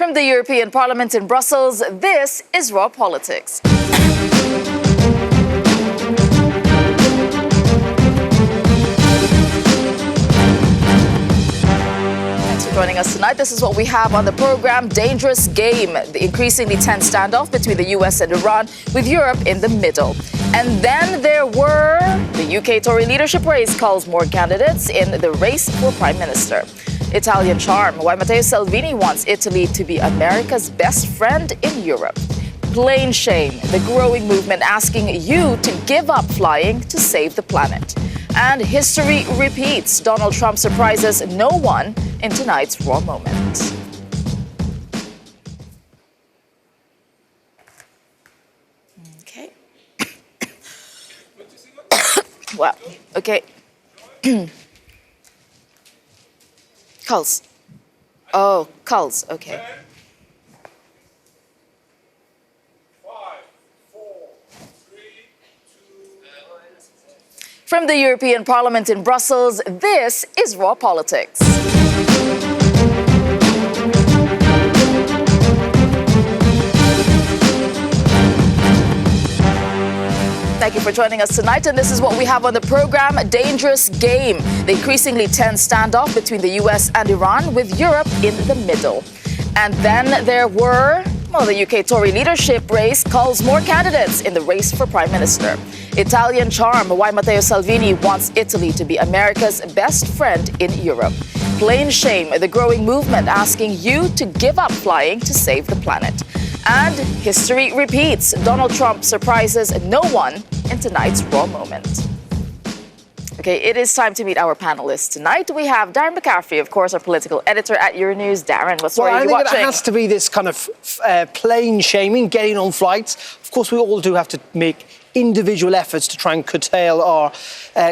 From the European Parliament in Brussels, this is Raw Politics. Joining us tonight, this is what we have on the program. Dangerous game, the increasingly tense standoff between the US and Iran, with Europe in the middle. And then there were the UK Tory leadership race calls more candidates in the race for Prime Minister. Italian charm, why Matteo Salvini wants Italy to be America's best friend in Europe. Plain shame, the growing movement asking you to give up flying to save the planet. And history repeats. Donald Trump surprises no one in tonight's Raw Moment. Okay. Well, okay. Culls. Oh, Culls, okay. From the European Parliament in Brussels, this is Raw Politics. Thank you for joining us tonight, and this is what we have on the program. Dangerous game, the increasingly tense standoff between the US and Iran, with Europe in the middle. And then there were, the UK Tory leadership race calls more candidates in the race for Prime Minister. Italian charm, why Matteo Salvini wants Italy to be America's best friend in Europe. Plain shame, the growing movement asking you to give up flying to save the planet. And history repeats. Donald Trump surprises no one in tonight's Raw Moment. Okay, it is time to meet our panelists tonight. We have Darren McCaffrey, of course, our political editor at Euronews. Darren, what story are you watching? I think it has to be this kind of plane shaming, getting on flights. Of course, we all do have to make individual efforts to try and curtail our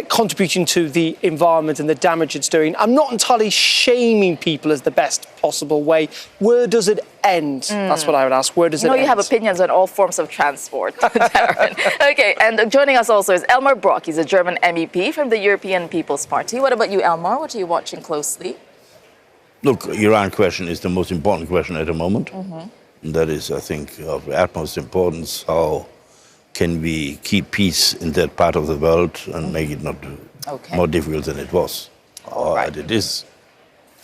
contribution to the environment and the damage it's doing. I'm not entirely shaming people as the best possible way. Where does it end? That's what I would ask. Where does it end? You have opinions on all forms of transport, Darren. Okay, and joining us also is Elmar Brok. He's a German MEP from the European People's Party. What about you, Elmar? What are you watching closely? Look, Iran question is the most important question at the moment. That is, I think, of utmost importance. How can we keep peace in that part of the world and make it not more difficult than it was, or it is?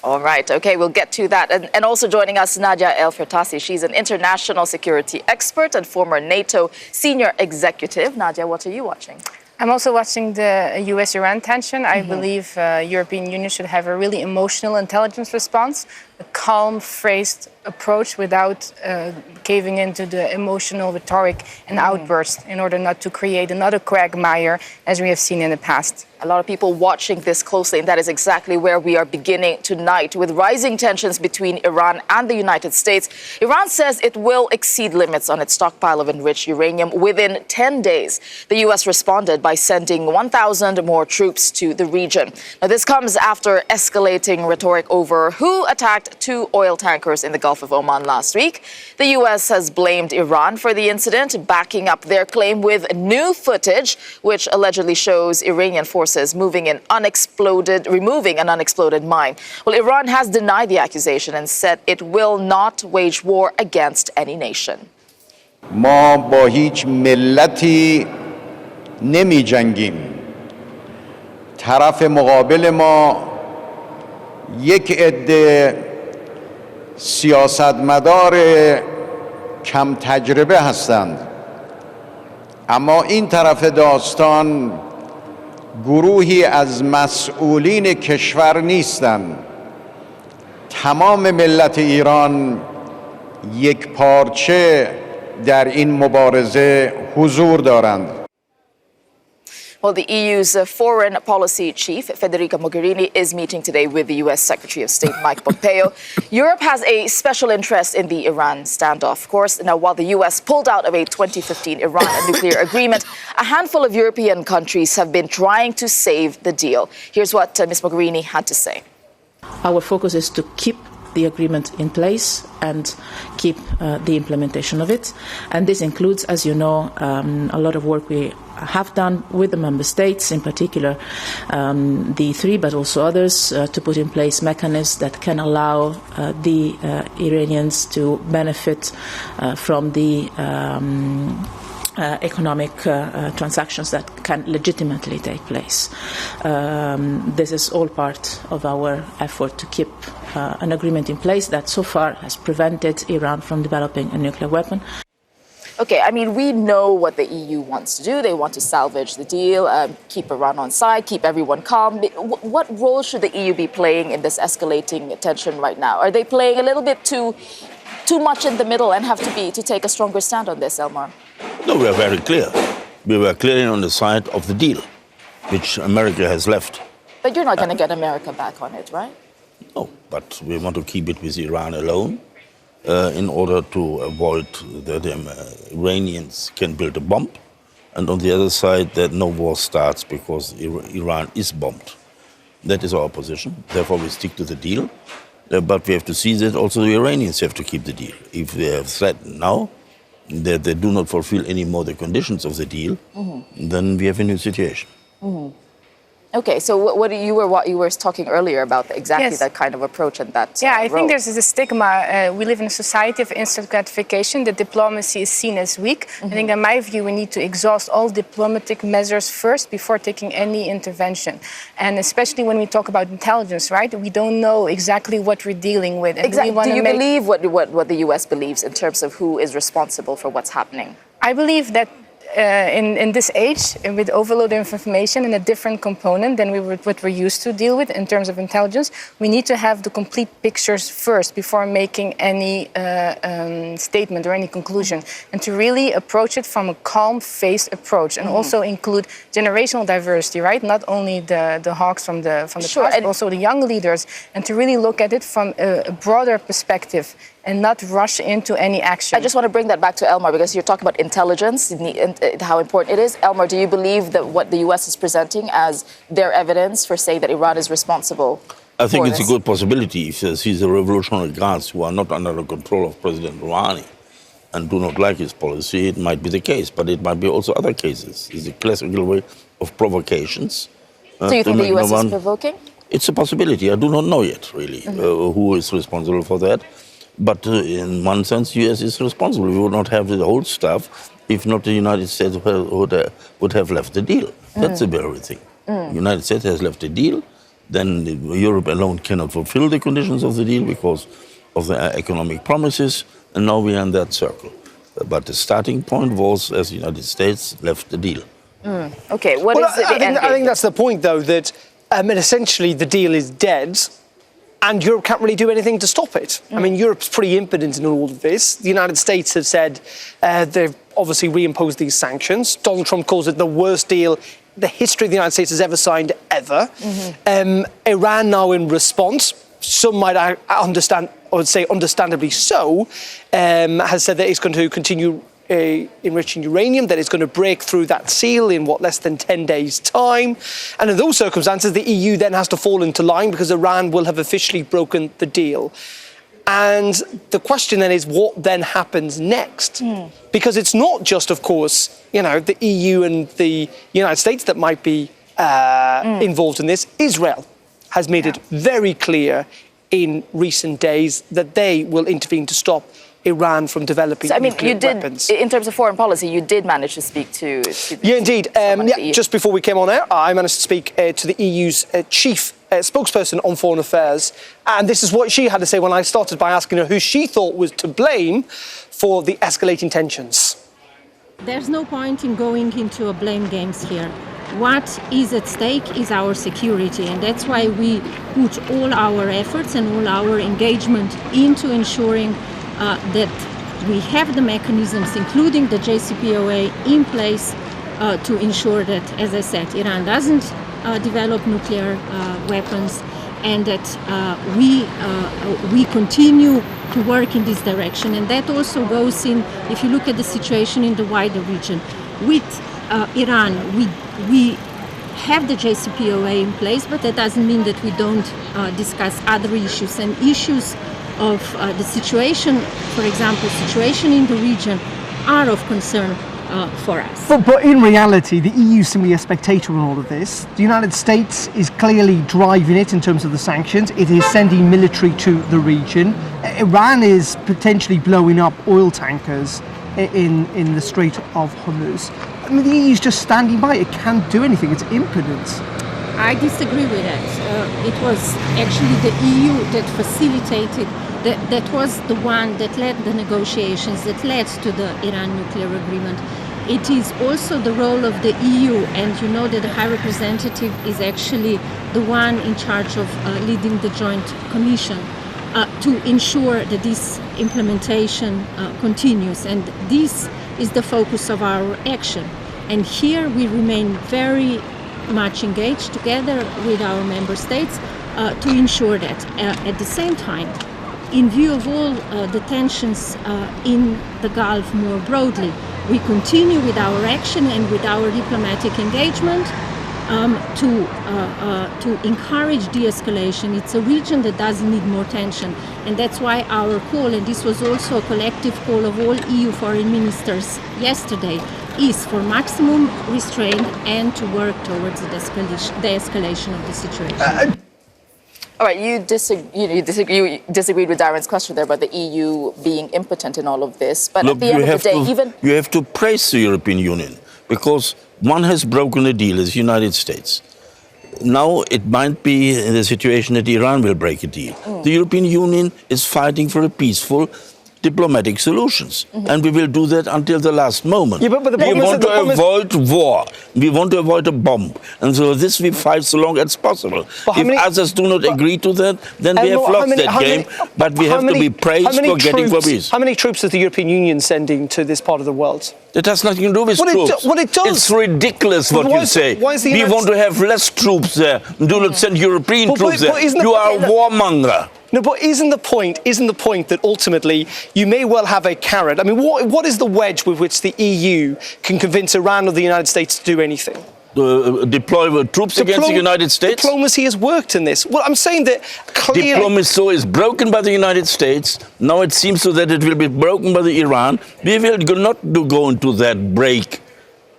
All right. Okay, we'll get to that. And also joining us, Nadia El-Fertassi. She's an international security expert and former NATO senior executive. Nadia, what are you watching? I'm also watching the US-Iran tension. I believe European Union should have a really emotional intelligence response, a calm, phrased approach without caving into the emotional rhetoric and outburst in order not to create another quagmire as we have seen in the past. A lot of people watching this closely, and that is exactly where we are beginning tonight. With rising tensions between Iran and the United States, Iran says it will exceed limits on its stockpile of enriched uranium within 10 days. The U.S. responded by sending 1,000 more troops to the region. Now, this comes after escalating rhetoric over who attacked 2 oil tankers in the Gulf of Oman last week. The U.S. has blamed Iran for the incident, backing up their claim with new footage, which allegedly shows Iranian forces removing an unexploded mine. Well, Iran has denied the accusation and said it will not wage war against any nation. ما با هیچ ملتی نمی جنگیم. طرف مقابل ما یک عده سیاستمدار کم تجربه هستند. اما این طرف داستان گروهی از مسئولین کشور نیستند. تمام ملت ایران یک پارچه در این مبارزه حضور دارند. Well, the EU's foreign policy chief, Federica Mogherini, is meeting today with the U.S. Secretary of State, Mike Pompeo. Europe has a special interest in the Iran standoff. Of course, now, while the U.S. pulled out of a 2015 Iran nuclear agreement, a handful of European countries have been trying to save the deal. Here's what Ms. Mogherini had to say. Our focus is to keep the agreement in place and keep the implementation of it. And this includes, as you know, a lot of work we have done with the member states, in particular the three, but also others, to put in place mechanisms that can allow the Iranians to benefit from the economic transactions that can legitimately take place. This is all part of our effort to keep an agreement in place that so far has prevented Iran from developing a nuclear weapon. Okay, I mean, we know what the EU wants to do. They want to salvage the deal, keep Iran on side, keep everyone calm. What role should the EU be playing in this escalating tension right now? Are they playing a little bit too much in the middle and have to take a stronger stand on this, Elmar? No, we are very clear. We were clearly on the side of the deal, which America has left. But you're not going to get America back on it, right? No, but we want to keep it with Iran alone. In order to avoid that the Iranians can build a bomb, and on the other side that no war starts because Iran is bombed. That is our position. Therefore, we stick to the deal. But we have to see that also the Iranians have to keep the deal. If they have threatened now that they do not fulfill any more the conditions of the deal, then we have a new situation. Okay, so what you were talking earlier about exactly that kind of approach and that. Yeah, I think there's a stigma. We live in a society of instant gratification. The diplomacy is seen as weak. I think, in my view, we need to exhaust all diplomatic measures first before taking any intervention. And especially when we talk about intelligence, right? We don't know exactly what we're dealing with. And exactly. Do you believe what the U.S. believes in terms of who is responsible for what's happening? I believe that in this age, with overload of information and a different component than what we're used to deal with in terms of intelligence, we need to have the complete pictures first before making any statement or any conclusion, and to really approach it from a calm-faced approach, and also include generational diversity, right? Not only the hawks from the past, but also the young leaders, and to really look at it from a broader perspective and not rush into any action. I just want to bring that back to Elmar, because you're talking about intelligence and how important it is. Elmar, do you believe that what the U.S. is presenting as their evidence for saying that Iran is responsible? I think it's a good possibility if they see the revolutionary guards who are not under the control of President Rouhani and do not like his policy, it might be the case, but it might be also other cases. It's a classical way of provocations. So you think the U.S. is provoking? It's a possibility. I do not know yet, really, who is responsible for that. But in one sense, the U.S. is responsible. We would not have the whole stuff if not the United States would have left the deal. That's the very thing. The United States has left the deal. Then Europe alone cannot fulfill the conditions of the deal because of the economic promises. And now we are in that circle. But the starting point was as the United States left the deal. Okay, I think that's the point, though, that essentially the deal is dead. And Europe can't really do anything to stop it. I mean, Europe's pretty impotent in all of this. The United States have said they've obviously reimposed these sanctions. Donald Trump calls it the worst deal the history of the United States has ever signed, ever. Iran now in response, some might understand, or would say understandably so, has said that it's going to continue enriching uranium, that it's going to break through that seal in less than 10 days' time. And in those circumstances, the EU then has to fall into line because Iran will have officially broken the deal. And the question then is, what then happens next? Because it's not just, of course, the EU and the United States that might be involved in this. Israel has made it very clear in recent days that they will intervene to stop Iran from developing nuclear weapons. In terms of foreign policy, you did manage to speak to yeah, indeed. Just before we came on air, I managed to speak to the EU's chief spokesperson on foreign affairs, and this is what she had to say when I started by asking her who she thought was to blame for the escalating tensions. There's no point in going into a blame games here. What is at stake is our security, and that's why we put all our efforts and all our engagement into ensuring that we have the mechanisms, including the JCPOA, in place to ensure that, as I said, Iran doesn't develop nuclear weapons, and that we continue to work in this direction. And that also goes in, if you look at the situation in the wider region. With Iran, we have the JCPOA in place, but that doesn't mean that we don't discuss other issues, and issues of the situation, for example, situation in the region, are of concern for us. But in reality, the EU is simply a spectator in all of this. The United States is clearly driving it in terms of the sanctions. It is sending military to the region. Iran is potentially blowing up oil tankers in the Strait of Hormuz. I mean, the EU is just standing by. It can't do anything. It's impotent. I disagree with that. It was actually the EU that facilitated, that was the one that led the negotiations, that led to the Iran nuclear agreement. It is also the role of the EU, and you know that the High Representative is actually the one in charge of leading the Joint Commission to ensure that this implementation continues. And this is the focus of our action. And here we remain very much engaged together with our member states to ensure that. At the same time, in view of all the tensions in the Gulf more broadly, we continue with our action and with our diplomatic engagement to encourage de-escalation. It's a region that doesn't need more tension, and that's why our call, and this was also a collective call of all EU foreign ministers yesterday, is for maximum restraint and to work towards the de-escalation of the situation. All right, you disagreed with Darren's question there about the EU being impotent in all of this. But Look, at the end of the day, you have to praise the European Union because one has broken a deal, as the United States. Now it might be in the situation that Iran will break a deal. The European Union is fighting for a peaceful diplomatic solutions. And we will do that until the last moment. Yeah, but the we problem want is, to avoid war. We want to avoid a bomb. And so this we fight so long as possible. If others do not agree to that, then we have lost that game. But we have to be praised for getting for peace. How many troops is the European Union sending to this part of the world? That has nothing to do with troops. It does. It's ridiculous what you say. We want to have less troops there. Do not send European troops there. You are a warmonger. No, but isn't the point that ultimately you may well have a carrot? I mean, what is the wedge with which the EU can convince Iran or the United States to do anything? Deploy troops against the United States? Diplomacy has worked in this. Well, I'm saying that clearly... Diplomacy is broken by the United States. Now it seems so that it will be broken by the Iran. We will not go into that break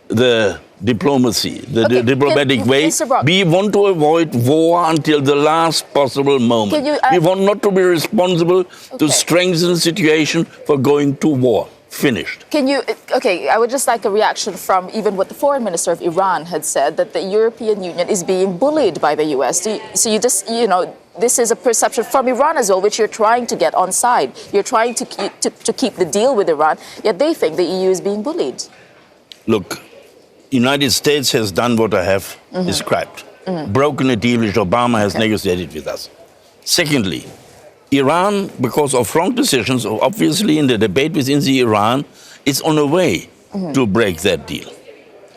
the diplomacy, the diplomatic way. We want to avoid war until the last possible moment. We want not to be responsible to strengthen the situation for going to war. Finished. I would just like a reaction from even what the foreign minister of Iran had said, that the European Union is being bullied by the US. This is a perception from Iran as well, which you're trying to get on side. You're trying to keep the deal with Iran, yet they think the EU is being bullied. Look, United States has done what I have described. Broken a deal which Obama has negotiated with us. Secondly, Iran, because of wrong decisions, obviously in the debate within the Iran, is on a way to break that deal.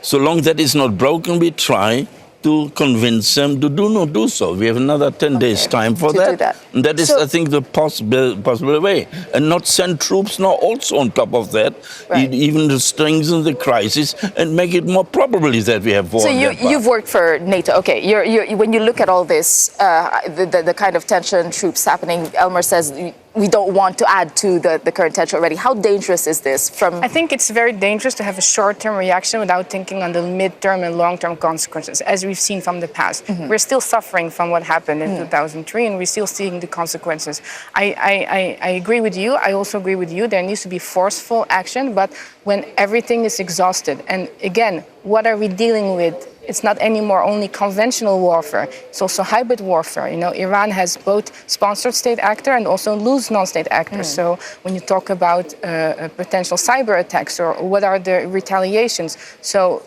So long that is not broken, we try to convince them to do so. We have another 10 days time for that. And that is, I think, the possible way. And not send troops now also on top of that, even to strengthen the crisis and make it more probable that we have war. So you've worked for NATO. Okay, when you look at all this, the kind of tension, troops happening, Elmer says we don't want to add to the current tension already. How dangerous is this? I think it's very dangerous to have a short-term reaction without thinking on the mid-term and long-term consequences, as we've seen from the past. We're still suffering from what happened in 2003, and we're still seeing the consequences. I agree with you. I also agree with you. There needs to be forceful action, but when everything is exhausted, and again, what are we dealing with? It's not anymore only conventional warfare. It's also hybrid warfare. Iran has both sponsored state actor and also loose non-state actors. So when you talk about potential cyber attacks or what are the retaliations, so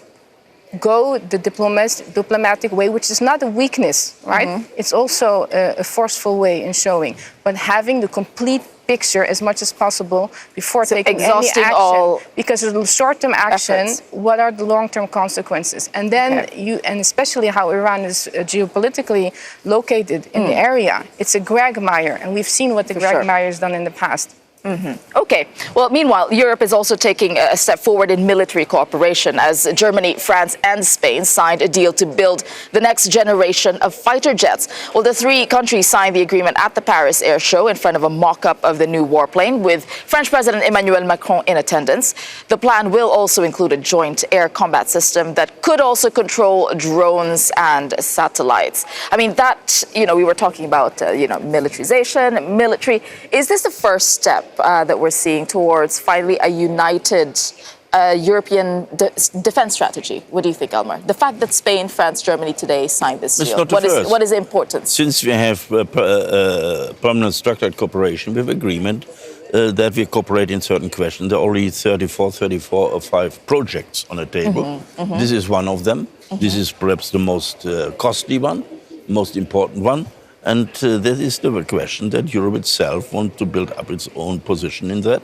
go the diplomatic way, which is not a weakness, right? It's also a forceful way in showing, but having the complete picture as much as possible before taking any action. Because of the short-term action, what are the long-term consequences? And then and especially how Iran is geopolitically located in the area, it's a quagmire, and we've seen what the quagmire has done in the past. Okay. Well, meanwhile, Europe is also taking a step forward in military cooperation as Germany, France, and Spain signed a deal to build the next generation of fighter jets. Well, the three countries signed the agreement at the Paris Air Show in front of a mock-up of the new warplane with French President Emmanuel Macron in attendance. The plan will also include a joint air combat system that could also control drones and satellites. I mean, that, we were talking about, militarization, military. Is this the first step that we're seeing towards finally a united European defense strategy? What do you think, Elmar? The fact that Spain, France, Germany today signed this deal, what is the importance? Since we have permanent structured cooperation with agreement that we cooperate in certain questions, there are already 34 or 5 projects on the table. This is one of them. This is perhaps the most costly one, most important one. And that is the question that Europe itself wants to build up its own position in that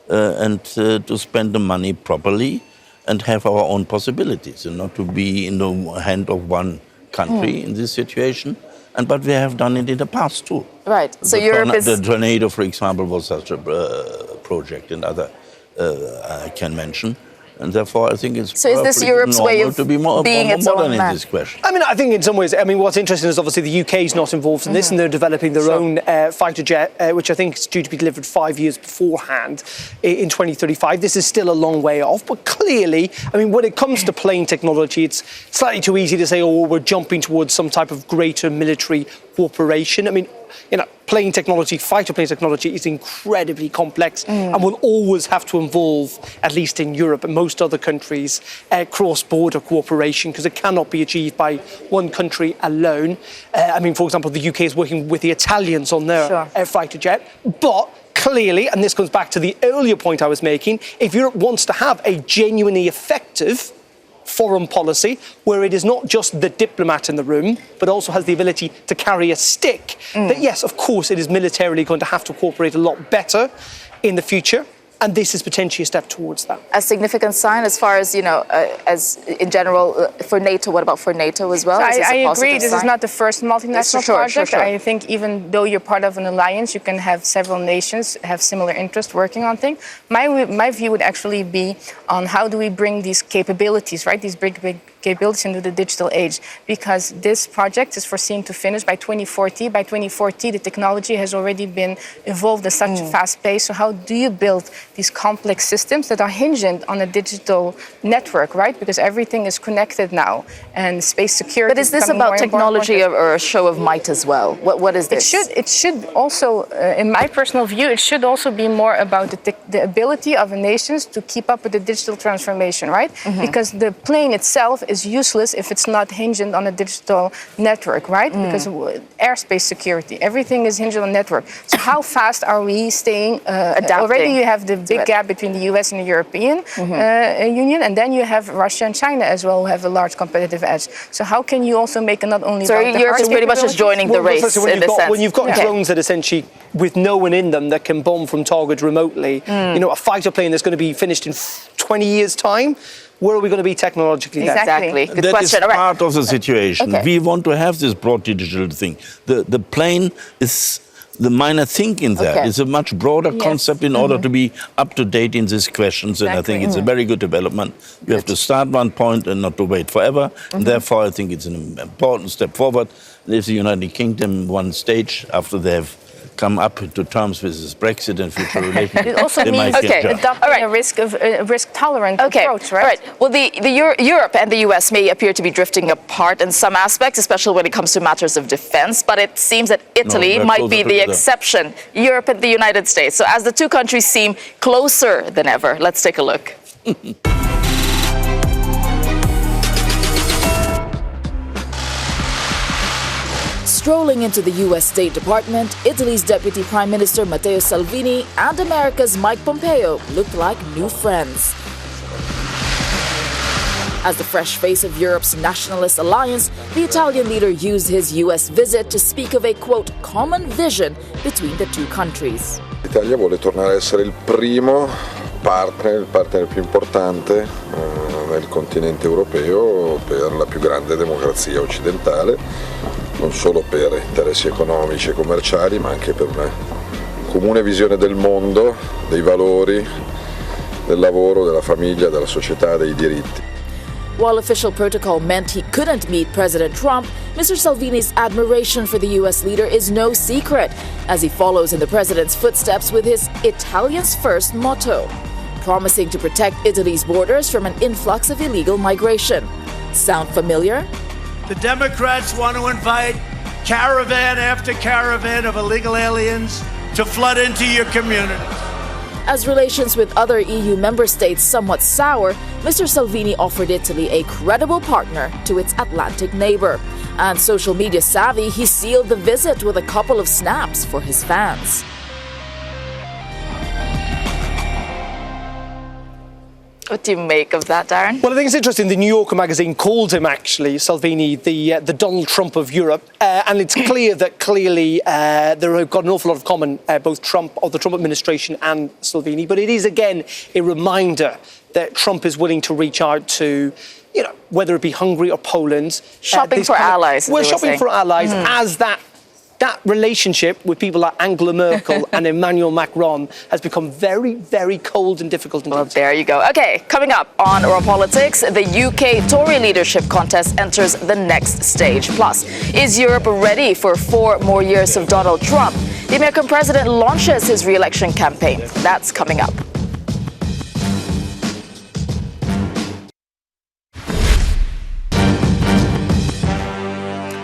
and to spend the money properly and have our own possibilities and not to be in the hand of one country in this situation. But we have done it in the past too. Right. So Europe is... The Tornado, for example, was such a project, and other I can mention. And therefore, I think it's so is this Europe's way of to be more its modern own in man? this question. I think in some ways, what's interesting is obviously the UK is not involved in this, and they're developing their own fighter jet, which I think is due to be delivered 5 years beforehand in 2035. This is still a long way off, but clearly, when it comes to plane technology, it's slightly too easy to say, we're jumping towards some type of greater military cooperation. Plane technology, fighter plane technology is incredibly complex and will always have to involve, at least in Europe and most other countries, cross-border cooperation because it cannot be achieved by one country alone. For example, the UK is working with the Italians on their fighter jet, but clearly, and this comes back to the earlier point I was making, if Europe wants to have a genuinely effective foreign policy where it is not just the diplomat in the room but also has the ability to carry a stick, that yes, of course it is militarily going to have to cooperate a lot better in the future, and this is potentially a step towards that. A significant sign as far as, as in general for NATO. What about for NATO as well? So I agree. This is not the first multinational project. Sure. I think even though you're part of an alliance, you can have several nations have similar interests working on things. My view would actually be on how do we bring these capabilities, right? These big capabilities into the digital age, because this project is foreseen to finish by 2040. By 2040, the technology has already been evolved at such a fast pace. So how do you build these complex systems that are hinged on a digital network, right? Because everything is connected now, and space security. But is this about technology or a show of might as well? What is this? It should also, in my personal view, it should also be more about the ability of nations to keep up with the digital transformation, right? Because the plane itself is useless if it's not hinged on a digital network, right? Because airspace security, everything is hinged on network. So how fast are we staying adapting? Already you have the big gap between the US and the European Union, and then you have Russia and China as well, who have a large competitive edge. So how can you also make it not only so Europe is pretty much just joining the race in this sense? When you've got drones that essentially, with no one in them, that can bomb from targets remotely, a fighter plane that's going to be finished in 20 years' time, where are we going to be technologically then? Exactly. Good that question. is part of the situation. We want to have this broad digital thing. The plane is the minor thing in that. It's a much broader concept in order to be up to date in these questions. And I think it's a very good development. You have to start one point and not to wait forever. And therefore, I think it's an important step forward. If the United Kingdom one stage after they have come up to terms with this Brexit and future relations. It also means adopting a risk-tolerant approach, right? All right. Well, Europe and the US may appear to be drifting apart in some aspects, especially when it comes to matters of defense, but it seems that Italy might be the exception. Europe and the United States. So as the two countries seem closer than ever, let's take a look. Strolling into the U.S. State Department, Italy's Deputy Prime Minister Matteo Salvini and America's Mike Pompeo looked like new friends. As the fresh face of Europe's nationalist alliance, the Italian leader used his U.S. visit to speak of a, quote, common vision between the two countries. L'Italia vuole tornare a essere il primo partner, il partner più importante nel continente europeo per la più grande democrazia occidentale, non solo per interessi economici e commerciali, ma anche per una comune visione del mondo, dei valori, del lavoro, della famiglia, della società, dei diritti. While official protocol meant he couldn't meet President Trump, Mr. Salvini's admiration for the U.S. leader is no secret, as he follows in the president's footsteps with his Italians First motto, promising to protect Italy's borders from an influx of illegal migration. Sound familiar? The Democrats want to invite caravan after caravan of illegal aliens to flood into your communities. As relations with other EU member states somewhat sour, Mr. Salvini offered Italy a credible partner to its Atlantic neighbor. And social media savvy, he sealed the visit with a couple of snaps for his fans. What do you make of that, Darren? Well, I think it's interesting. The New Yorker magazine called him, actually, Salvini, the Donald Trump of Europe. And it's clear that there have got an awful lot of common, both the Trump administration and Salvini. But it is, again, a reminder that Trump is willing to reach out to, whether it be Hungary or Poland. Shopping for allies. We're shopping for allies as that relationship with people like Angela Merkel and Emmanuel Macron has become very, very cold and difficult. Well, there you go. Okay, coming up on Raw Politics, the UK Tory leadership contest enters the next stage. Plus, is Europe ready for 4 more years of Donald Trump? The American president launches his re-election campaign. That's coming up.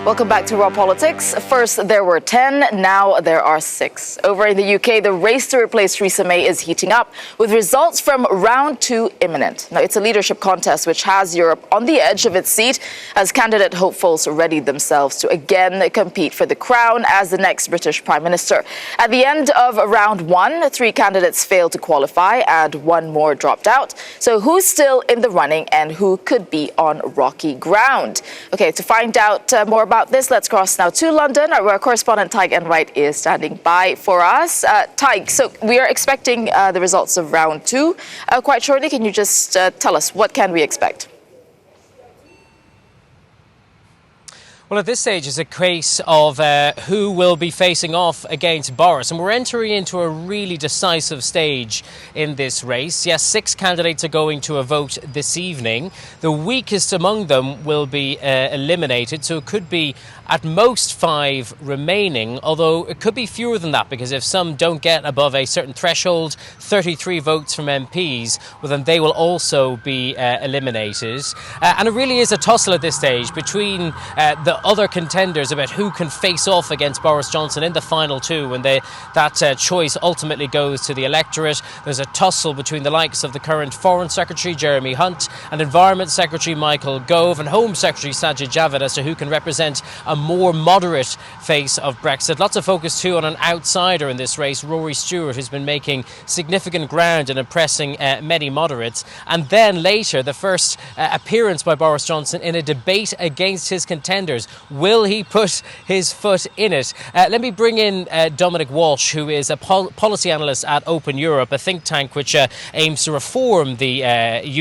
Welcome back to Raw Politics. First, there were 10, now there are 6. Over in the UK, the race to replace Theresa May is heating up, with results from round 2 imminent. Now, it's a leadership contest which has Europe on the edge of its seat as candidate hopefuls ready themselves to again compete for the crown as the next British Prime Minister. At the end of round 1, 3 candidates failed to qualify and 1 more dropped out. So who's still in the running and who could be on rocky ground? Okay, to find out more about this, let's cross now to London, where correspondent Tig Enright is standing by for us. Tig, so we are expecting the results of round 2 quite shortly. Can you just tell us what can we expect? Well, at this stage, it's a case of who will be facing off against Boris. And we're entering into a really decisive stage in this race. Yes, 6 candidates are going to a vote this evening. The weakest among them will be eliminated. So it could be at most 5 remaining, although it could be fewer than that, because if some don't get above a certain threshold, 33 votes from MPs, well, then they will also be eliminated. And it really is a tussle at this stage between the other contenders about who can face off against Boris Johnson in the final 2, and that choice ultimately goes to the electorate. There's a tussle between the likes of the current Foreign Secretary Jeremy Hunt and Environment Secretary Michael Gove and Home Secretary Sajid Javid as to who can represent a more moderate face of Brexit. Lots of focus too on an outsider in this race, Rory Stewart, who's been making significant ground and impressing many moderates. And then later, the first appearance by Boris Johnson in a debate against his contenders. Will he put his foot in it? Let me bring in Dominic Walsh, who is a policy analyst at Open Europe, a think tank which aims to reform the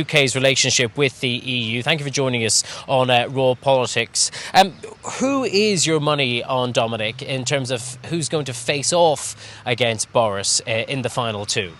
UK's relationship with the EU. Thank you for joining us on Raw Politics. Who is your money on, Dominic, in terms of who's going to face off against Boris in the final 2?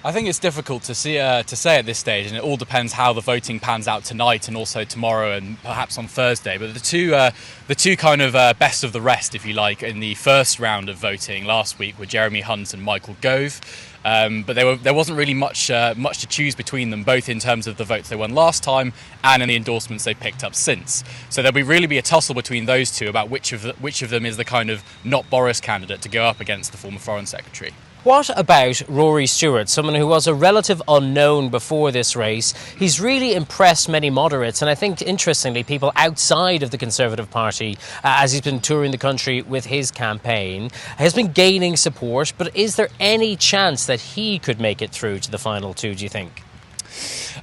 I think it's difficult to say at this stage, and it all depends how the voting pans out tonight and also tomorrow and perhaps on Thursday. But the two kind of best of the rest, if you like, in the first round of voting last week were Jeremy Hunt and Michael Gove. But there wasn't really much to choose between them, both in terms of the votes they won last time and in the endorsements they picked up since. So there'll really be a tussle between those two about which of them is the kind of not Boris candidate to go up against the former Foreign Secretary. What about Rory Stewart, someone who was a relative unknown before this race? He's really impressed many moderates, and I think, interestingly, people outside of the Conservative Party, as he's been touring the country with his campaign, has been gaining support. But is there any chance that he could make it through to the final 2, do you think?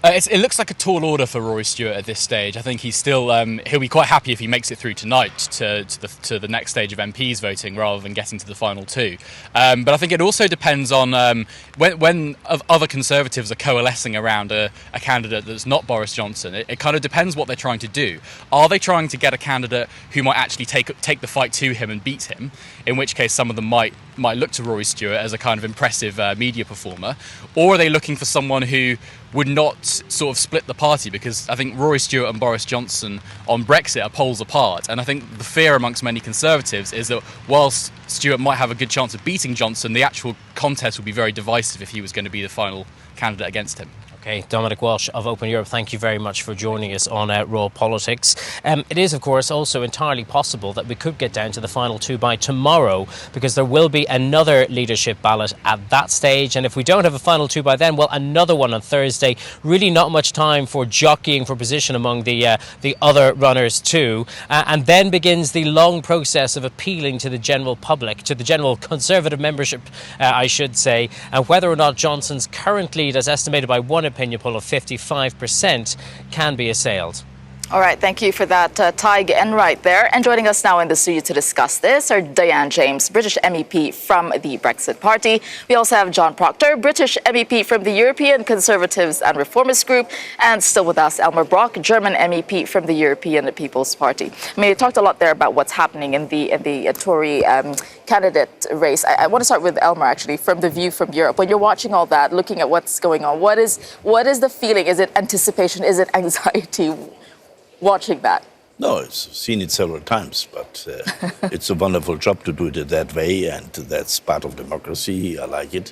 It looks like a tall order for Rory Stewart at this stage. I think he's still he'll be quite happy if he makes it through tonight to the next stage of MPs voting rather than getting to the final two. But I think it also depends on when other Conservatives are coalescing around a candidate that's not Boris Johnson. It kind of depends what they're trying to do. Are they trying to get a candidate who might actually take the fight to him and beat him? In which case, some of them might look to Rory Stewart as a kind of impressive media performer, or are they looking for someone who would not sort of split the party? Because I think Rory Stewart and Boris Johnson on Brexit are poles apart, and I think the fear amongst many Conservatives is that whilst Stewart might have a good chance of beating Johnson, the actual contest would be very divisive if he was going to be the final candidate against him. Okay, Dominic Walsh of Open Europe, thank you very much for joining us on Raw Politics. It is, of course, also entirely possible that we could get down to the final two by tomorrow, because there will be another leadership ballot at that stage. And if we don't have a final two by then, well, another one on Thursday. Really not much time for jockeying for position among the other runners too. And then begins the long process of appealing to the general public, to the general Conservative membership, I should say, and whether or not Johnson's current lead, as estimated by one opinion poll of 55%, can be assailed. All right, thank you for that, Tig Enright there. And joining us now in the studio to discuss this are Diane James, British MEP from the Brexit Party. We also have John Proctor, British MEP from the European Conservatives and Reformists Group. And still with us, Elmar Brok, German MEP from the European People's Party. I mean, you talked a lot there about what's happening in the Tory candidate race. I want to start with Elmar, actually, from the view from Europe. When you're watching all that, looking at what's going on, what is the feeling? Is it anticipation? Is it anxiety? Watching that? No, I've seen it several times, but it's a wonderful job to do it that way, and that's part of democracy. I like it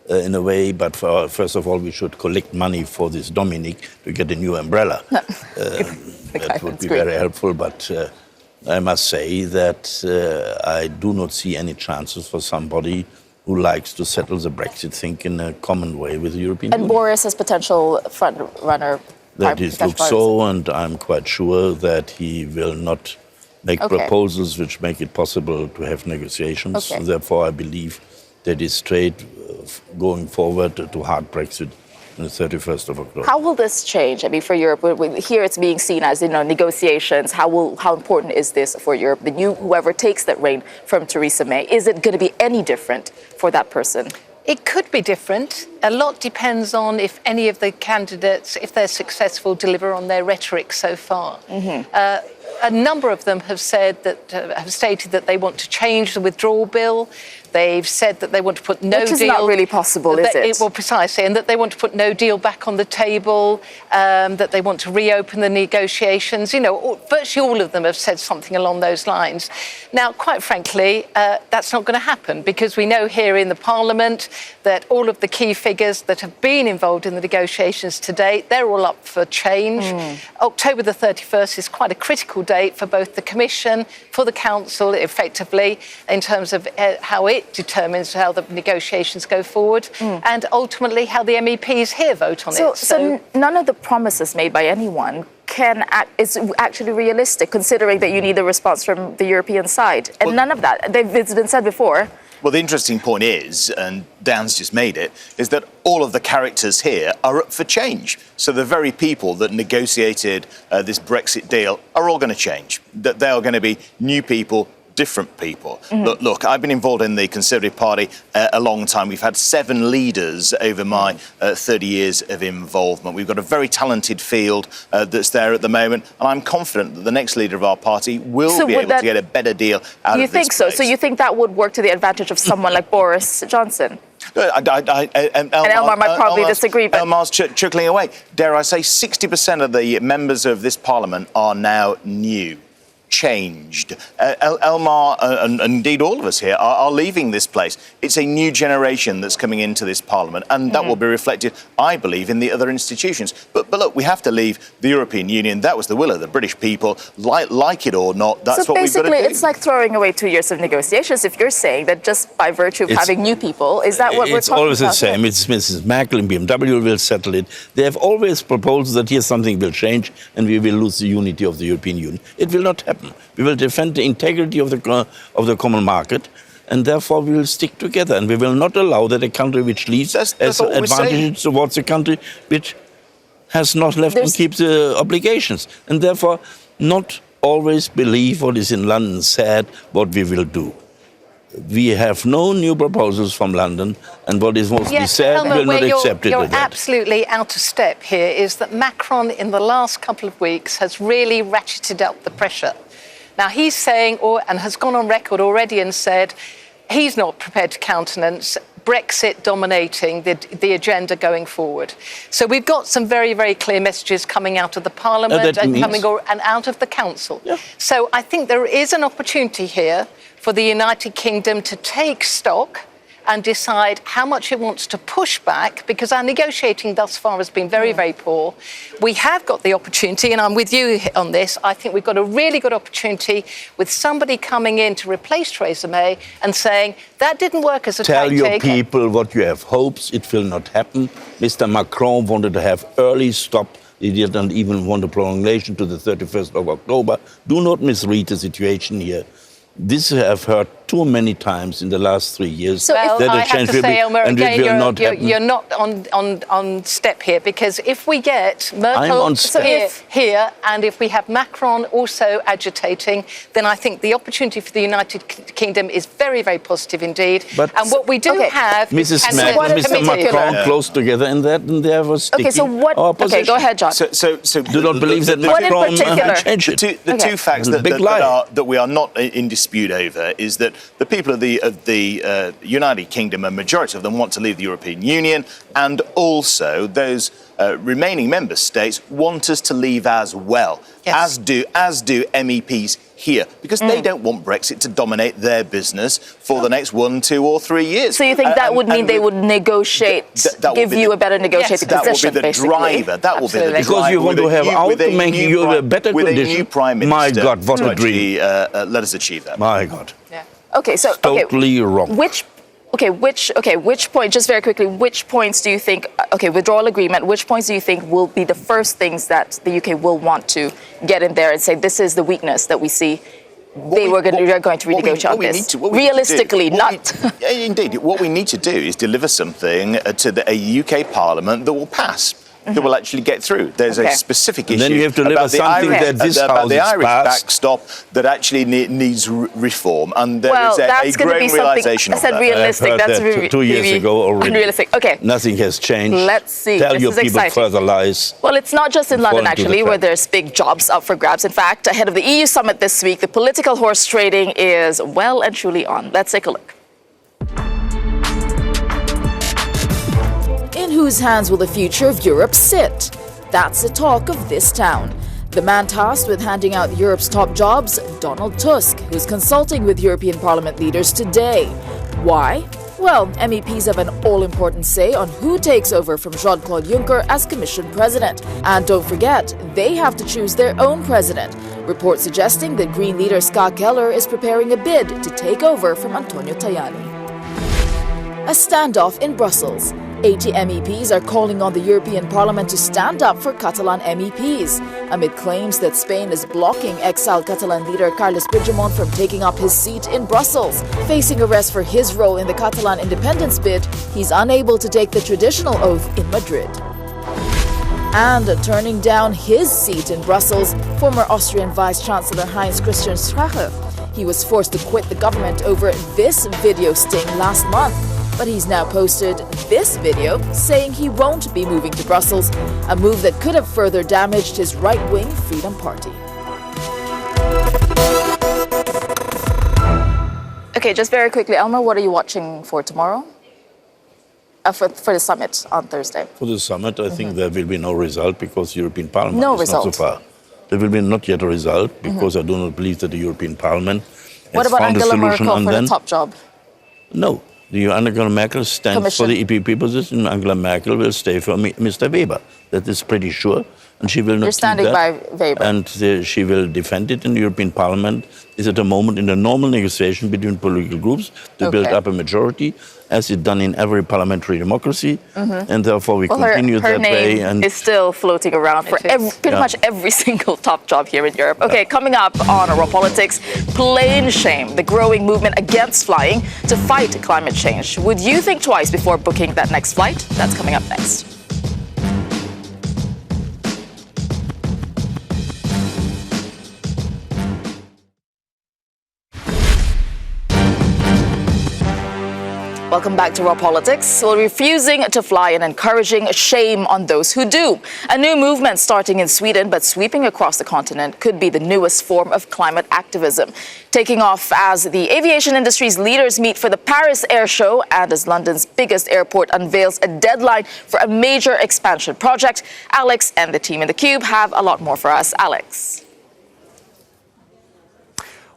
in a way, but first of all, we should collect money for this Dominic to get a new umbrella. That would be very helpful, but I must say that I do not see any chances for somebody who likes to settle the Brexit thing in a common way with the European Union. And Boris as potential front runner. That it looks so, and I'm quite sure that he will not make proposals which make it possible to have negotiations. Okay. Therefore, I believe that it's straight going forward to hard Brexit on the 31st of October. How will this change? I mean, for Europe, here it's being seen as, negotiations. How important is this for Europe? Whoever takes that reign from Theresa May, is it going to be any different for that person? It could be different. A lot depends on if any of the candidates, if they're successful, deliver on their rhetoric so far. Mm-hmm. A number of them have stated that they want to change the withdrawal bill. They've said that they want to put no deal... Which is not really possible, is it? Well, precisely, and that they want to put no deal back on the table, that they want to reopen the negotiations. Virtually all of them have said something along those lines. Now, quite frankly, that's not going to happen, because we know here in the Parliament that all of the key figures that have been involved in the negotiations to date, they're all up for change. October the 31st is quite a critical date for both the Commission, for the Council, effectively, in terms of how it determines how the negotiations go forward, and ultimately how the MEPs here vote on it. So none of the promises made by anyone is actually realistic, considering that you need a response from the European side. And none of that, it's been said before. Well, the interesting point is, and Dan's just made it, is that all of the characters here are up for change. So the very people that negotiated this Brexit deal are all going to change. That they are going to be new people, different people. Mm-hmm. Look, I've been involved in the Conservative Party a long time. We've had 7 leaders over my 30 years of involvement. We've got a very talented field that's there at the moment, and I'm confident that the next leader of our party will be able to get a better deal out of this. You think so? So you think that would work to the advantage of someone like Boris Johnson? And Elmar might probably disagree, but... Elmar's chuckling away. Dare I say 60% of the members of this Parliament are now new. Changed. Elmar, and indeed all of us here, are leaving this place. It's a new generation that's coming into this Parliament, and that will be reflected, I believe, in the other institutions. But look, we have to leave the European Union. That was the will of the British people. Like it or not, that's what we've got to do. So basically, it's like throwing away 2 years of negotiations if you're saying that just by virtue of having new people, is that what we're talking about? It's always the same. It's Mrs. Merkel and BMW will settle it. They have always proposed that here something will change and we will lose the unity of the European Union. It will not happen. We will defend the integrity of the common market, and therefore we will stick together. And we will not allow that a country which leads has advantages towards a country which has not left to keep the obligations. And therefore, not always believe what is in London said, what we will do. We have no new proposals from London, and what is mostly said Helmut, will not accept it. You're absolutely out of step here is that Macron in the last couple of weeks has really ratcheted up the pressure. Now he's saying, and has gone on record already and said, he's not prepared to countenance Brexit dominating the agenda going forward. So we've got some very, very clear messages coming out of the Parliament and out of the Council. Yeah. So I think there is an opportunity here for the United Kingdom to take stock and decide how much it wants to push back, because our negotiating thus far has been very, very poor. We have got the opportunity, and I'm with you on this, I think we've got a really good opportunity with somebody coming in to replace Theresa May and saying, that didn't work as a Tell tactic. your people what you have hopes, it will not happen. Mr. Macron wanted to have early stop. He didn't even want a prolongation to the 31st of October. Do not misread the situation here. This I have heard too many times in the last 3 years. So I have to say, Elmer, again, you're not on step here, because if we get Merkel here and if we have Macron also agitating, then I think the opportunity for the United Kingdom is very, very positive indeed. And what we do have Mr. Macron close together in that, and there was okay, so what? Okay, go ahead, John. So do not believe that Macron changed it. The two facts that we are not in dispute over is that the people of the United Kingdom, a majority of them, want to leave the European Union, and also those remaining member states want us to leave as well, as do MEPs here, because they don't want Brexit to dominate their business for the next 1, 2 or 3 years. So you think that would mean they would negotiate, give you a better negotiating position, that will be the driver. That will be the driver. Because you want to have out to make you a better condition. With a new Prime Minister. My God, what a dream. Let us achieve that. My God. Yeah. Okay, so totally wrong. Which point, just very quickly, which points do you think, withdrawal agreement, which points do you think will be the first things that the UK will want to get in there and say, this is the weakness that we see? They're going to renegotiate on this. Realistically, Indeed. What we need to do is deliver something to a UK Parliament that will pass. That will actually get through. There's a specific issue. Then you have to deliver something that this House the Irish passed. backstop that actually needs reform, and there is a growing realisation of that. I said realistic. That's that 2 years ago already. Unrealistic. Okay. Nothing has changed. Let's see. Tell this your is people exciting. further lies. Well, it's not just in London, actually, where there's big jobs up for grabs. In fact, ahead of the EU summit this week, the political horse trading is well and truly on. Let's take a look. In whose hands will the future of Europe sit? That's the talk of this town. The man tasked with handing out Europe's top jobs, Donald Tusk, who's consulting with European Parliament leaders today. Why? Well, MEPs have an all-important say on who takes over from Jean-Claude Juncker as Commission President. And don't forget, they have to choose their own president. Reports suggesting that Green leader Ska Keller is preparing a bid to take over from Antonio Tajani. A standoff in Brussels. 80 MEPs are calling on the European Parliament to stand up for Catalan MEPs, amid claims that Spain is blocking exiled Catalan leader Carles Puigdemont from taking up his seat in Brussels. Facing arrest for his role in the Catalan independence bid, he's unable to take the traditional oath in Madrid. And turning down his seat in Brussels, former Austrian Vice-Chancellor Heinz-Christian Strache. He was forced to quit the government over this video sting last month. But he's now posted this video saying he won't be moving to Brussels, a move that could have further damaged his right-wing Freedom Party. Okay, just very quickly, Elmer, what are you watching for tomorrow? For the summit on Thursday? For the summit, I think there will be no result because European Parliament is result. not so far. There will be not yet a result because I do not believe that the European Parliament has found a solution on them. What about Angela Merkel for the top job? No. Angela Merkel stands for the EPP position. Angela Merkel will stay for Mr. Weber. That is pretty sure. And she will not. You're standing by Weber. And she will defend it in the European Parliament. Is at the moment in a normal negotiation between political groups to build up a majority, as it's done in every parliamentary democracy. And therefore we continue that way. And is still floating around for pretty much every single top job here in Europe. Okay, coming up on Raw Politics, plane shame, the growing movement against flying to fight climate change. Would you think twice before booking that next flight? That's coming up next. Welcome back to Raw Politics. Well, refusing to fly and encouraging shame on those who do. A new movement starting in Sweden but sweeping across the continent could be the newest form of climate activism. Taking off as the aviation industry's leaders meet for the Paris Air Show and as London's biggest airport unveils a deadline for a major expansion project. Alex and the team in theCUBE have a lot more for us. Alex.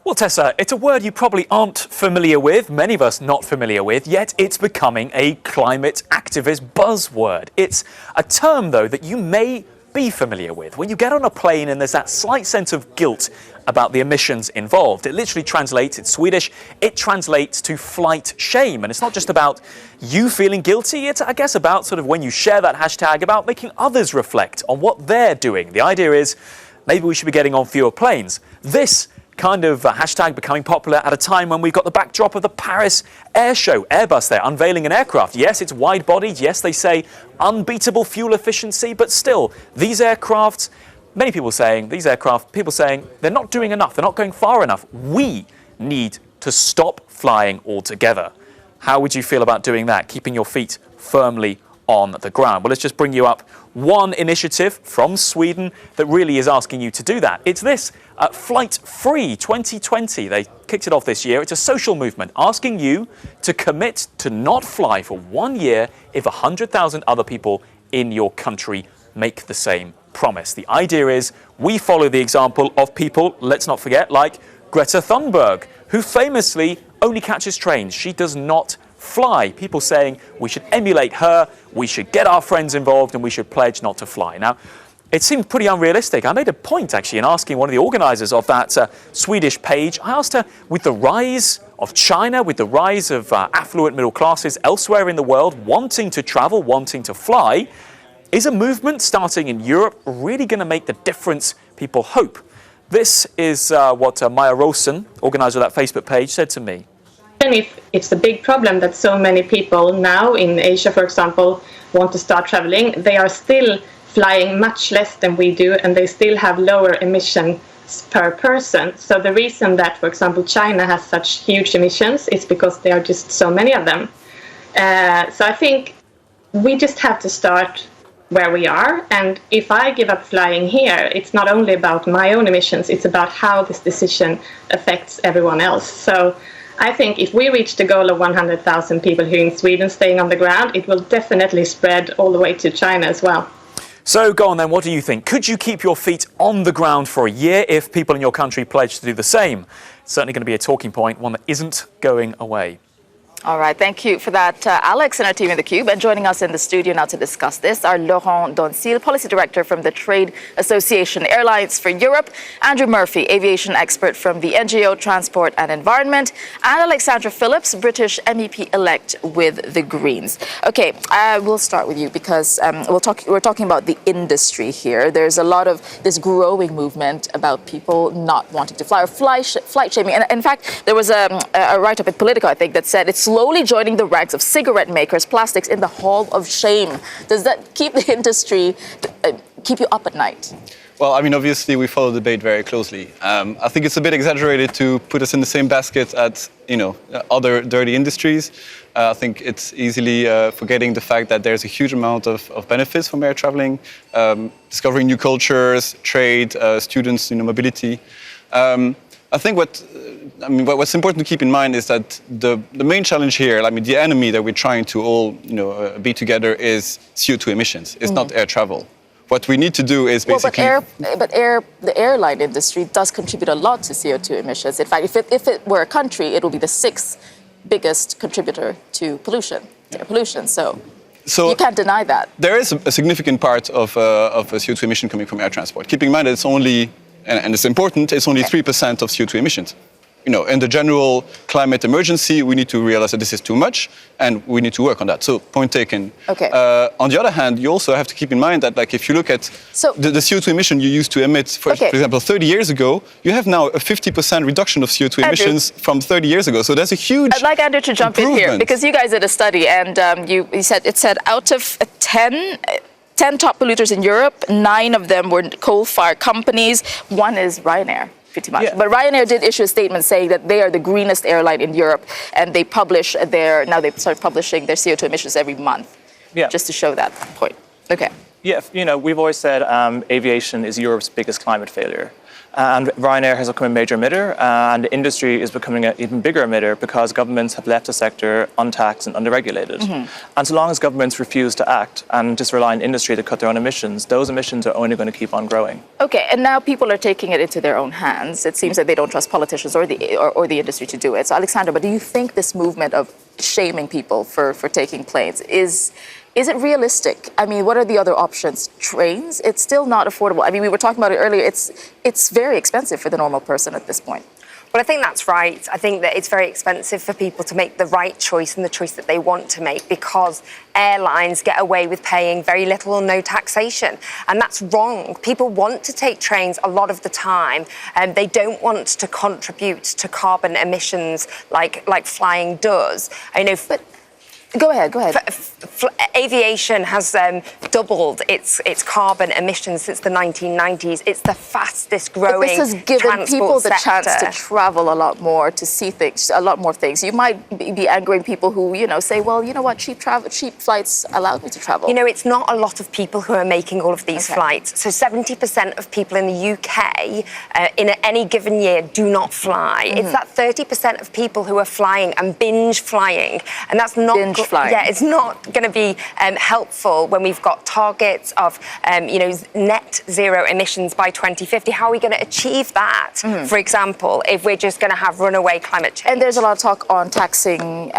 Well, Tessa, it's a word you probably aren't familiar with, many of us not familiar with, yet it's becoming a climate activist buzzword. It's a term, though, that you may be familiar with. When you get on a plane and there's that slight sense of guilt about the emissions involved, it literally translates, it's Swedish, it translates to flight shame. And it's not just about you feeling guilty, it's, I guess, about sort of when you share that hashtag, about making others reflect on what they're doing. The idea is maybe we should be getting on fewer planes. This kind of hashtag becoming popular at a time when we've got the backdrop of the Paris Air Show. Airbus there unveiling an aircraft. Yes, it's wide-bodied. Yes, they say unbeatable fuel efficiency, but still, these aircraft, many people saying, people saying they're not doing enough. They're not going far enough. We need to stop flying altogether. How would you feel about doing that? Keeping your feet firmly on the ground. Well, let's just bring you up one initiative from Sweden that really is asking you to do that. It's this, Flight Free 2020. They kicked it off this year. It's a social movement asking you to commit to not fly for 1 year if 100,000 other people in your country make the same promise. The idea is we follow the example of people, let's not forget, like Greta Thunberg, who famously only catches trains. She does not fly. People saying we should emulate her, we should get our friends involved, and we should pledge not to fly. Now, it seemed pretty unrealistic. I made a point, actually, in asking one of the organisers of that Swedish page. I asked her, with the rise of China, with the rise of affluent middle classes elsewhere in the world wanting to travel, wanting to fly, is a movement starting in Europe really going to make the difference people hope? This is what Maya Rosen, organiser of that Facebook page, said to me. Even if it's a big problem that so many people now in Asia, for example, want to start traveling, they are still flying much less than we do, and they still have lower emissions per person. So the reason that, for example, China has such huge emissions is because there are just so many of them. So I think we just have to start where we are. And if I give up flying here, it's not only about my own emissions, it's about how this decision affects everyone else. So I think if we reach the goal of 100,000 people here in Sweden staying on the ground, it will definitely spread all the way to China as well. So go on then, what do you think? Could you keep your feet on the ground for a year if people in your country pledge to do the same? It's certainly going to be a talking point, one that isn't going away. All right, thank you for that, Alex and our team in theCUBE. And joining us in the studio now to discuss this are Laurent Doncil, Policy Director from the Trade Association Airlines for Europe, Andrew Murphy, aviation expert from the NGO Transport and Environment, and Alexandra Phillips, British MEP-elect with the Greens. Okay, we'll start with you because we're talking about the industry here. There's a lot of this growing movement about people not wanting to fly or flight shaming. And in fact, there was a write-up in Politico, I think, that said it's slowly joining the ranks of cigarette makers, plastics in the Hall of Shame. Does that keep the industry, keep you up at night? Well, I mean, obviously, we follow the debate very closely. I think it's a bit exaggerated to put us in the same basket as, other dirty industries. I think it's easily forgetting the fact that there's a huge amount of benefits from air traveling, discovering new cultures, trade, students, mobility. I think what's important to keep in mind is that the main challenge here, the enemy that we're trying to all, be together is CO2 emissions. It's not air travel. What we need to do is basically... the airline industry does contribute a lot to CO2 emissions. In fact, if it were a country, it would be the 6th biggest contributor to pollution, air pollution. So you can't deny that. There is a significant part of CO2 emission coming from air transport. Keep in mind that it's only, and it's important, it's only 3% of CO2 emissions. In the general climate emergency, we need to realize that this is too much, and we need to work on that. So, point taken. Okay. On the other hand, you also have to keep in mind that, if you look at the CO2 emission you used to emit, for example, 30 years ago, you have now a 50% reduction of CO2 emissions from 30 years ago. So there's a huge I'd like Andrew to jump in here, because you guys did a study, and you said out of 10 top polluters in Europe, 9 of them were coal-fired companies. One is Ryanair. pretty much. But Ryanair did issue a statement saying that they are the greenest airline in Europe, and they publish now they've started publishing their CO2 emissions every month, just to show that point. Okay. Yeah, we've always said aviation is Europe's biggest climate failure. And Ryanair has become a major emitter, and the industry is becoming an even bigger emitter because governments have left the sector untaxed and underregulated. And so long as governments refuse to act and just rely on industry to cut their own emissions, those emissions are only going to keep on growing. Okay, and now people are taking it into their own hands. It seems that they don't trust politicians or the industry to do it. So, Alexandra, but do you think this movement of shaming people for taking planes is it realistic? I mean, what are the other options? Trains? It's still not affordable. I mean, we were talking about it earlier. It's very expensive for the normal person at this point. Well, I think that's right. I think that it's very expensive for people to make the right choice and the choice that they want to make because airlines get away with paying very little or no taxation. And that's wrong. People want to take trains a lot of the time and they don't want to contribute to carbon emissions like flying does. I know, but Go ahead. Aviation has doubled its carbon emissions since the 1990s. It's the fastest growing. But this has given people the sector. chance to travel a lot more, to see things, a lot more things. You might be angering people who, say, well, you know what, cheap flights allowed me to travel. It's not a lot of people who are making all of these flights. So 70% of people in the UK in any given year do not fly. It's that 30% of people who are flying and binge flying, and that's not flying. Yeah, it's not going to be helpful when we've got targets of net zero emissions by 2050. How are we going to achieve that, for example, if we're just going to have runaway climate change? And there's a lot of talk on taxing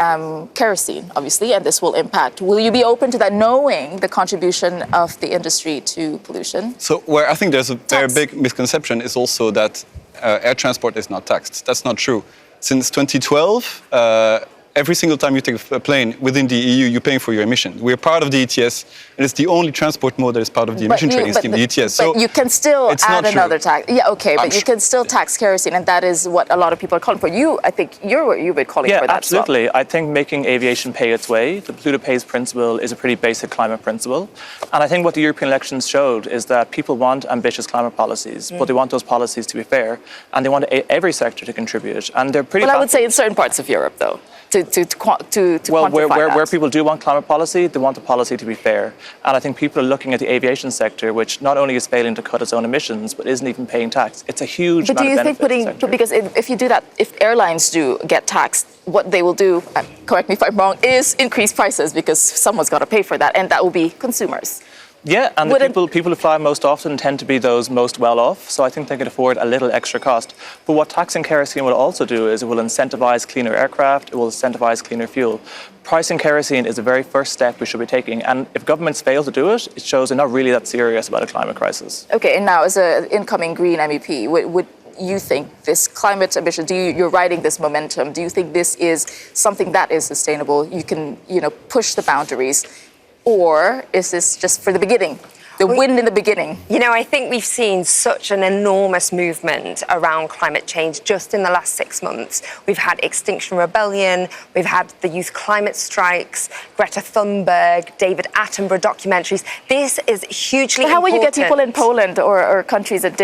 kerosene, obviously, and this will impact. Will you be open to that, knowing the contribution of the industry to pollution? So where I think there's a very big misconception is also that air transport is not taxed. That's not true. Since 2012, every single time you take a plane within the EU, you're paying for your emission. We're part of the ETS, and it's the only transport mode that is part of the emission trading scheme, the ETS. But you can still add another tax. Yeah, okay, but you can still tax kerosene, and that is what a lot of people are calling for. I think you've been calling for that. Yeah, absolutely. I think making aviation pay its way, the polluter pays principle, is a pretty basic climate principle. And I think what the European elections showed is that people want ambitious climate policies, but they want those policies to be fair, and they want every sector to contribute. And they're pretty. Well, I would say in certain parts of Europe, though. To quantify where people do want climate policy, they want the policy to be fair. And I think people are looking at the aviation sector, which not only is failing to cut its own emissions, but isn't even paying tax. It's a huge amount of benefit. But do you think because if you do that, if airlines do get taxed, what they will do, correct me if I'm wrong, is increase prices because someone's got to pay for that, and that will be consumers. Yeah, and the people who fly most often tend to be those most well off, so I think they can afford a little extra cost. But what taxing kerosene will also do is it will incentivize cleaner aircraft, it will incentivize cleaner fuel. Pricing kerosene is the very first step we should be taking, and if governments fail to do it, it shows they're not really that serious about a climate crisis. Okay, and now as an incoming Green MEP, would you think this climate ambition, you're riding this momentum, do you think this is something that is sustainable? You can, push the boundaries? Or is this just for the beginning? The wind in the beginning. I think we've seen such an enormous movement around climate change just in the last 6 months. We've had Extinction Rebellion, we've had the youth climate strikes, Greta Thunberg, David Attenborough documentaries. This is hugely important. How would you get people in Poland or countries that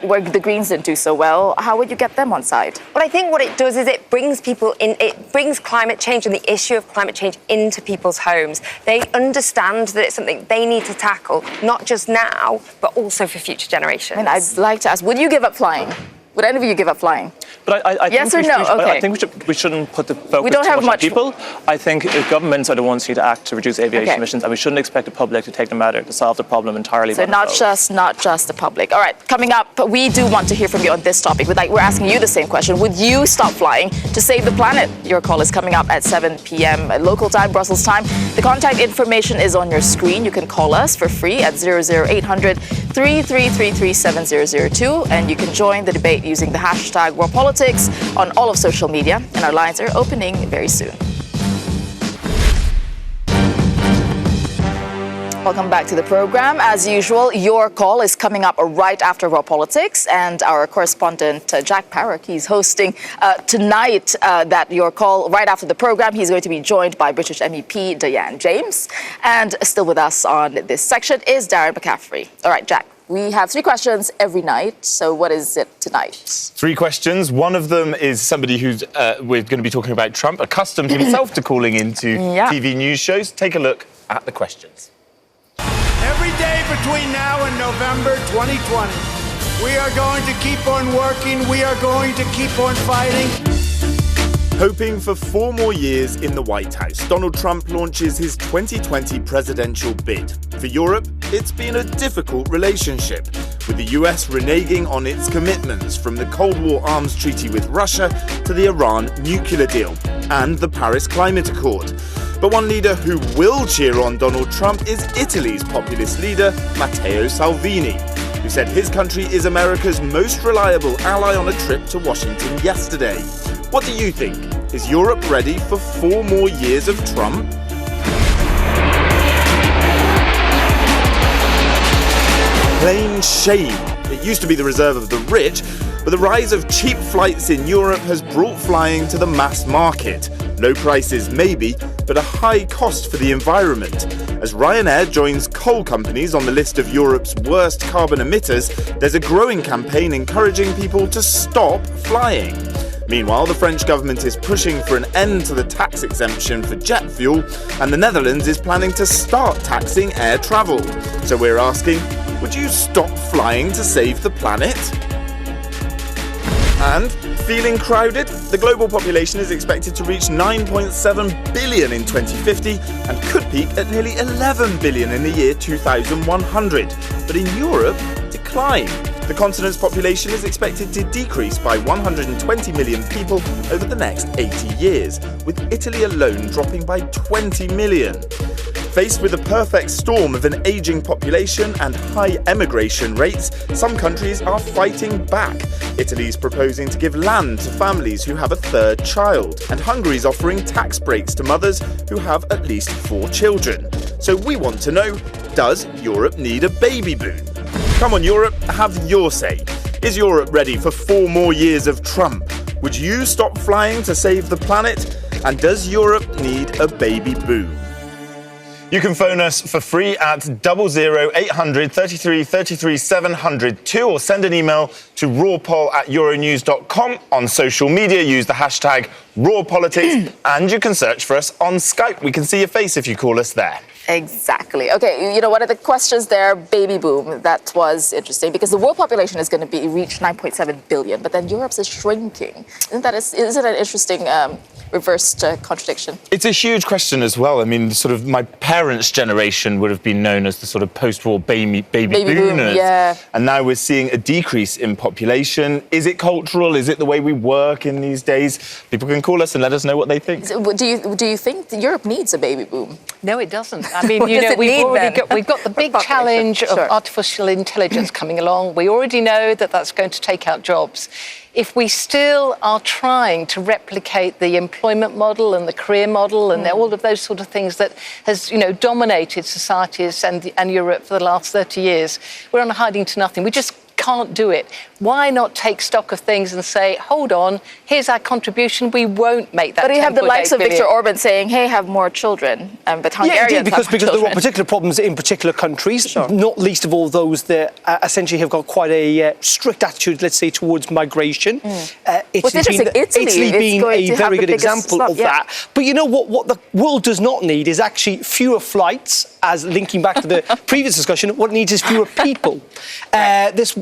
where the Greens didn't do so well? How would you get them on side? Well, I think what it does is it brings people in. It brings climate change and the issue of climate change into people's homes. They understand that it's something they need to tackle. Not just now, but also for future generations. And I'd like to ask, would you give up flying? Would any of you give up flying? But I yes think or no? I think we shouldn't put the focus too much on people. I think governments are the ones who need to act to reduce aviation emissions, and we shouldn't expect the public to take the matter to solve the problem entirely. So not just the public. All right, coming up, we do want to hear from you on this topic. We're asking you the same question. Would you stop flying to save the planet? Your call is coming up at 7 p.m. local time, Brussels time. The contact information is on your screen. You can call us for free at 00800 3333 7002, and you can join the debate using the hashtag #WarPolitics on all of social media, and our lines are opening very soon. Welcome back to the program. As usual, your call is coming up right after Raw Politics, and our correspondent Jack Parrock, he's hosting tonight that your call right after the program. He's going to be joined by British MEP Diane James, and still with us on this section is Darren McCaffrey. All right, Jack. We have 3 questions every night, so what is it tonight? 3 questions. One of them is somebody who's, we're going to be talking about Trump, accustomed himself to calling into TV news shows. Take a look at the questions. Every day between now and November 2020, we are going to keep on working, we are going to keep on fighting. Hoping for 4 more years in the White House, Donald Trump launches his 2020 presidential bid. For Europe, it's been a difficult relationship, with the US reneging on its commitments from the Cold War arms treaty with Russia to the Iran nuclear deal and the Paris Climate Accord. But one leader who will cheer on Donald Trump is Italy's populist leader, Matteo Salvini, who said his country is America's most reliable ally on a trip to Washington yesterday. What do you think? Is Europe ready for 4 more years of Trump? Plain shame. It used to be the reserve of the rich, but the rise of cheap flights in Europe has brought flying to the mass market. Low prices maybe, but a high cost for the environment. As Ryanair joins coal companies on the list of Europe's worst carbon emitters, there's a growing campaign encouraging people to stop flying. Meanwhile, the French government is pushing for an end to the tax exemption for jet fuel, and the Netherlands is planning to start taxing air travel. So we're asking, would you stop flying to save the planet? And feeling crowded? The global population is expected to reach 9.7 billion in 2050 and could peak at nearly 11 billion in the year 2100. But in Europe, decline. The continent's population is expected to decrease by 120 million people over the next 80 years, with Italy alone dropping by 20 million. Faced with a perfect storm of an ageing population and high emigration rates, some countries are fighting back. Italy's proposing to give land to families who have a 3rd child, and Hungary's offering tax breaks to mothers who have at least 4 children. So we want to know, does Europe need a baby boom? Come on, Europe, have your say. Is Europe ready for 4 more years of Trump? Would you stop flying to save the planet? And does Europe need a baby boom? You can phone us for free at 00800 33 33 702 or send an email to rawpoll@euronews.com. On social media, use the hashtag #RawPolitics and you can search for us on Skype. We can see your face if you call us there. Exactly. Okay, you know, one of the questions there, baby boom, that was interesting because the world population is going to reach 9.7 billion, but then Europe's is shrinking. Isn't it an interesting reversed contradiction? It's a huge question as well. I mean, sort of my parents' generation would have been known as the sort of post-war baby boomers. Yeah. And now we're seeing a decrease in population. Is it cultural? Is it the way we work in these days? People can call us and let us know what they think. Do you think that Europe needs a baby boom? No, it doesn't. I mean, you know, we've got the big challenge of artificial intelligence coming along. We already know that that's going to take out jobs. If we still are trying to replicate the employment model and the career model and all of those sort of things that has, you know, dominated societies and Europe for the last 30 years, we're on a hiding to nothing. We just can't do it. Why not take stock of things and say, hold on, here's our contribution, we won't make that. But you have the likes of Viktor Orban saying, hey, have more children. But Hungarians indeed, because have more there are particular problems in particular countries, not least of all those that essentially have got quite a strict attitude, let's say, towards migration. Italy being a very good example of that. But you know what the world does not need is actually fewer flights, as linking back to the previous discussion, what it needs is fewer people.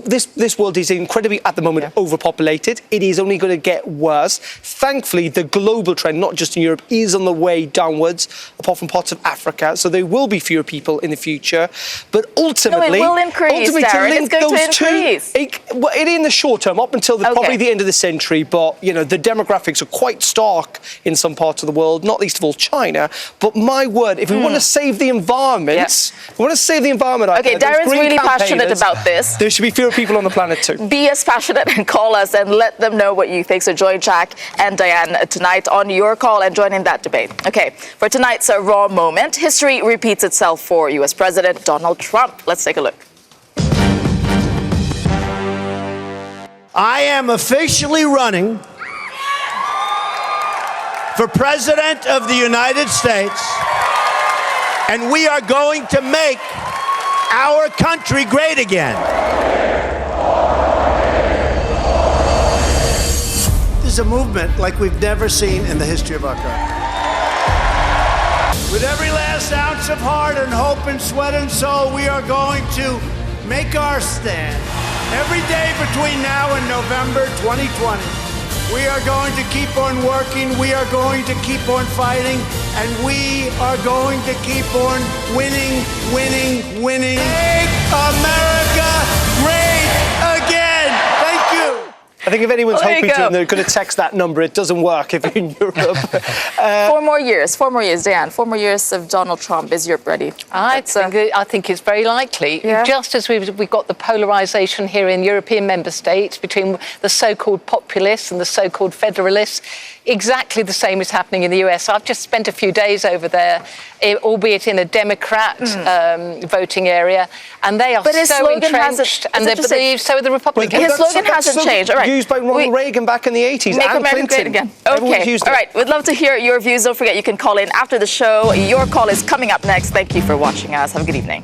This world is incredibly, at the moment, overpopulated. It is only going to get worse. Thankfully, the global trend, not just in Europe, is on the way downwards, apart from parts of Africa. So there will be fewer people in the future. But ultimately, it will increase, Darren. It's going to increase. In the short term, up until probably the end of the century. But, you know, the demographics are quite stark in some parts of the world, not least of all China. But my word, if we want to save the environment, Okay, Darren's really passionate about this. There should be fewer people people on the planet too. Be as passionate and call us and let them know what you think. So join Jack and Diane tonight on Your Call and join in that debate. Okay, for tonight's Raw Moment, history repeats itself for U.S. President Donald Trump. Let's take a look. I am officially running for President of the United States, and we are going to make our country great again. This is a movement like we've never seen in the history of our country. With every last ounce of heart and hope and sweat and soul, we are going to make our stand. Every day between now and November 2020, we are going to keep on working, we are going to keep on fighting, and we are going to keep on winning, winning, winning. Make America great again! Thank you! I think if anyone's hoping to and they're going to text that number, it doesn't work if you're in Europe. 4 more years, Diane. 4 more years of Donald Trump. Is Europe ready? I think it's very likely. Yeah. Just as we've got the polarisation here in European member states between the so-called populists and the so-called federalists, exactly the same is happening in the US. I've just spent a few days over there, albeit in a Democrat voting area, and they are so entrenched, and so are the Republicans. His slogan hasn't changed. All right. Used by Ronald Reagan back in the 80s. Make and America Clinton. great again. Okay. All right. We'd love to hear your views. Don't forget you can call in after the show. Your call is coming up next. Thank you for watching us. Have a good evening.